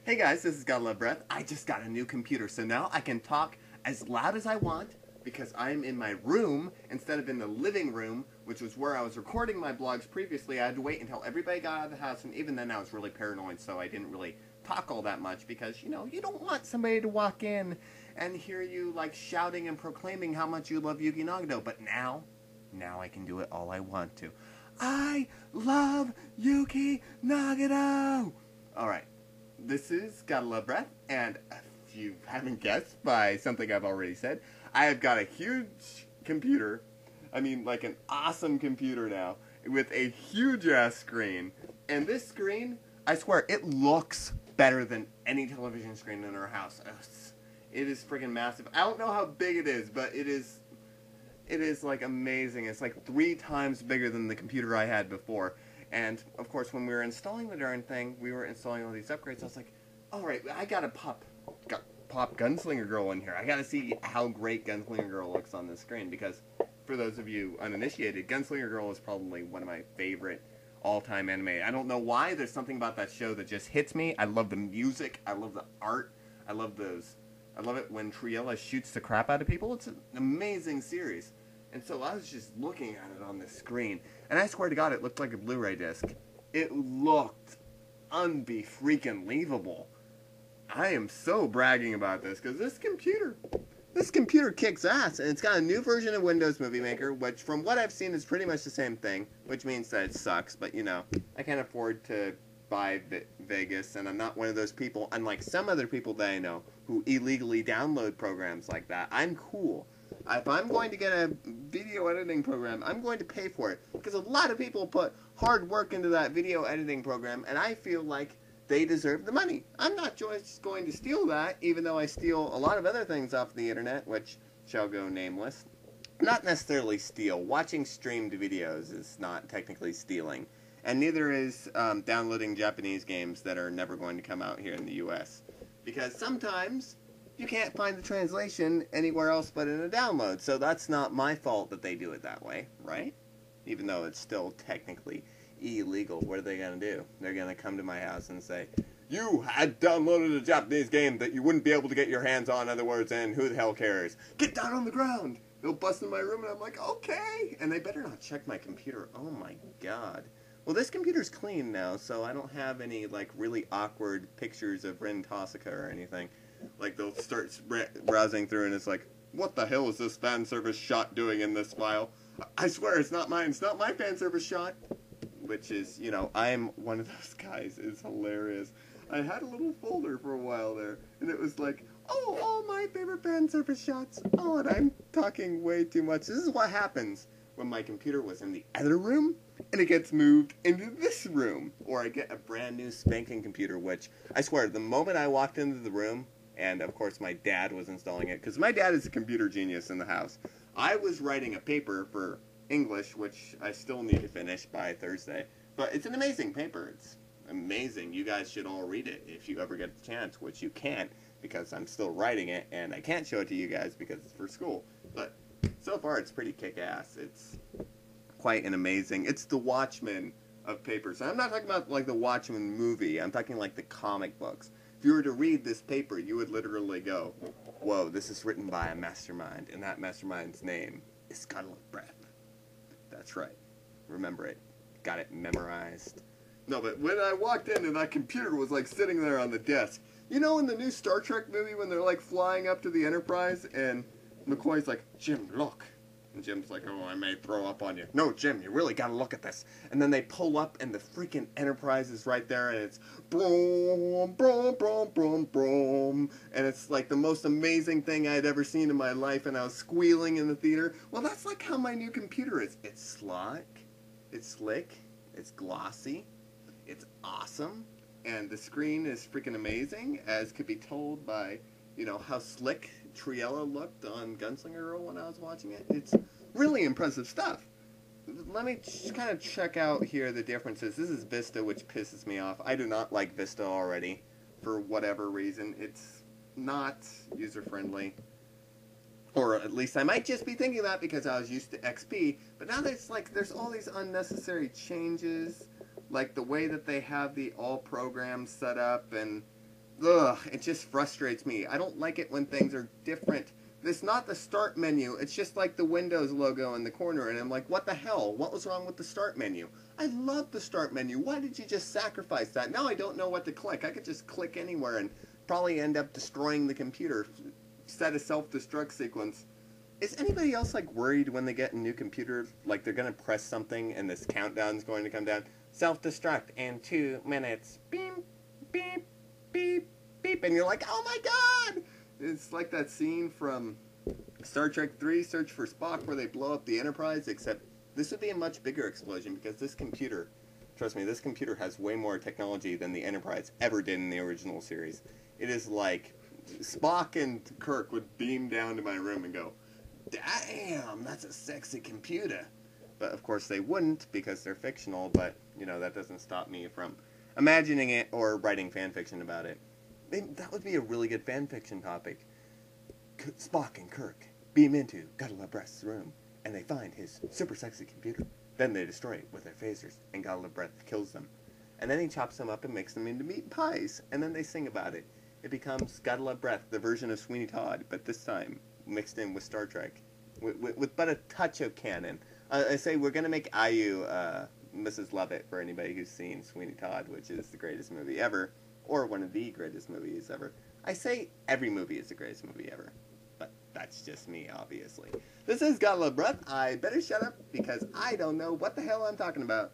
Hey guys, this is God Love Breath. I just got a new computer, so now I can talk as loud as I want because I'm in my room instead of in the living room, which was where I was recording my blogs previously. I had to wait until everybody got out of the house, and even then I was really paranoid, so I didn't really talk all that much because, you know, you don't want somebody to walk in and hear you, like, shouting and proclaiming how much you love Yuki Nagano. But now I can do it all I want to. I love Yuki Nagano! Alright. This is Gotta Love Breath, and if you haven't guessed by something I've already said, I have got a huge computer, I mean like an awesome computer now, with a huge-ass screen, and this screen, I swear, it looks better than any television screen in our house. It is freaking massive. I don't know how big it is, but it is like amazing. It's like 3 times bigger than the computer I had before. And, of course, when we were installing the darn thing, we were installing all these upgrades. I was like, alright, I gotta pop Gunslinger Girl in here. I gotta see how great Gunslinger Girl looks on this screen. Because, for those of you uninitiated, Gunslinger Girl is probably one of my favorite all-time anime. I don't know why. There's something about that show that just hits me. I love the music. I love the art. I love it when Triella shoots the crap out of people. It's an amazing series. And so I was just looking at it on the screen, and I swear to God, it looked like a Blu-ray disc. It looked unbe-freaking-leavable. I am so bragging about this, because this computer kicks ass, and it's got a new version of Windows Movie Maker, which from what I've seen is pretty much the same thing, which means that it sucks, but you know, I can't afford to buy Vegas, and I'm not one of those people, unlike some other people that I know, who illegally download programs like that. I'm cool. If I'm going to get a video editing program, I'm going to pay for it. Because a lot of people put hard work into that video editing program, and I feel like they deserve the money. I'm not just going to steal that, even though I steal a lot of other things off the internet, which shall go nameless. Not necessarily steal. Watching streamed videos is not technically stealing. And neither is downloading Japanese games that are never going to come out here in the US. Because sometimes you can't find the translation anywhere else but in a download, so that's not my fault that they do it that way, right? Even though it's still technically illegal. What are they going to do? They're going to come to my house and say, you had downloaded a Japanese game that you wouldn't be able to get your hands on, in other words, and who the hell cares? Get down on the ground! They'll bust in my room, and I'm like, okay! And they better not check my computer. Oh my god. Well, this computer's clean now, so I don't have any, like, really awkward pictures of Rin Tosaka or anything. Like, they'll start browsing through, and it's like, what the hell is this fan service shot doing in this file? I swear, it's not mine. It's not my fan service shot. Which is, you know, I'm one of those guys. It's hilarious. I had a little folder for a while there, and it was like, oh, all my favorite fan service shots. Oh, and I'm talking way too much. This is what happens when my computer was in the other room, and it gets moved into this room. Or I get a brand new spanking computer, which, I swear, the moment I walked into the room, and of course my dad was installing it, because my dad is a computer genius in the house. I was writing a paper for English, which I still need to finish by Thursday, but it's an amazing paper. It's amazing. You guys should all read it if you ever get the chance, which you can't, because I'm still writing it, and I can't show it to you guys because it's for school. But so far it's pretty kick-ass. It's quite an amazing, it's the Watchmen of papers. I'm not talking about like the Watchmen movie, I'm talking like the comic books. If you were to read this paper, you would literally go, whoa, this is written by a mastermind, and that mastermind's name is God Love Breath. That's right. Remember it. Got it memorized. No, but when I walked in and that computer was like sitting there on the desk, you know in the new Star Trek movie when they're like flying up to the Enterprise and McCoy's like, Jim, look. And Jim's like, oh, I may throw up on you. No, Jim, you really gotta look at this. And then they pull up, and the freaking Enterprise is right there, and it's boom, boom, boom, boom, boom. And it's like the most amazing thing I'd ever seen in my life, and I was squealing in the theater. Well, that's like how my new computer is. It's slick, it's slick, it's glossy, it's awesome, and the screen is freaking amazing, as could be told by, you know, how slick Triella looked on Gunslinger Girl when I was watching it. It's really impressive stuff. Let me just kind of check out here the differences. This is Vista, which pisses me off. I do not like Vista already, for whatever reason. It's not user-friendly. Or at least I might just be thinking that because I was used to XP. But now there's like, there's all these unnecessary changes. Like the way that they have the all programs set up, and Ugh, it just frustrates me. I don't like it when things are different. It's not the start menu. It's just like the Windows logo in the corner, and I'm like, what the hell? What was wrong with the start menu? I love the start menu. Why did you just sacrifice that? Now I don't know what to click. I could just click anywhere and probably end up destroying the computer. Set a self-destruct sequence. Is anybody else like worried when they get a new computer, like they're gonna press something and this countdown's going to come down? Self-destruct in 2 minutes. Beep, beep, beep, beep, and you're like, oh my god! It's like that scene from Star Trek 3, Search for Spock, where they blow up the Enterprise, except this would be a much bigger explosion because this computer, trust me, this computer has way more technology than the Enterprise ever did in the original series. It is like Spock and Kirk would beam down to my room and go, damn, that's a sexy computer. But of course they wouldn't because they're fictional, but you know, that doesn't stop me from imagining it or writing fan fiction about it. That would be a really good fan fiction topic. Spock and Kirk beam into Godlove Breath's room, and they find his super sexy computer. Then they destroy it with their phasers, and Godlove Breath kills them. And then he chops them up and makes them into meat pies, and then they sing about it. It becomes Godlove Breath, the version of Sweeney Todd, but this time mixed in with Star Trek, with but a touch of canon. I say we're going to make IU Mrs. Lovett for anybody who's seen Sweeney Todd, which is the greatest movie ever, or one of the greatest movies ever. I say every movie is the greatest movie ever, but that's just me, obviously. This is Godlove Breath. I better shut up because I don't know what the hell I'm talking about.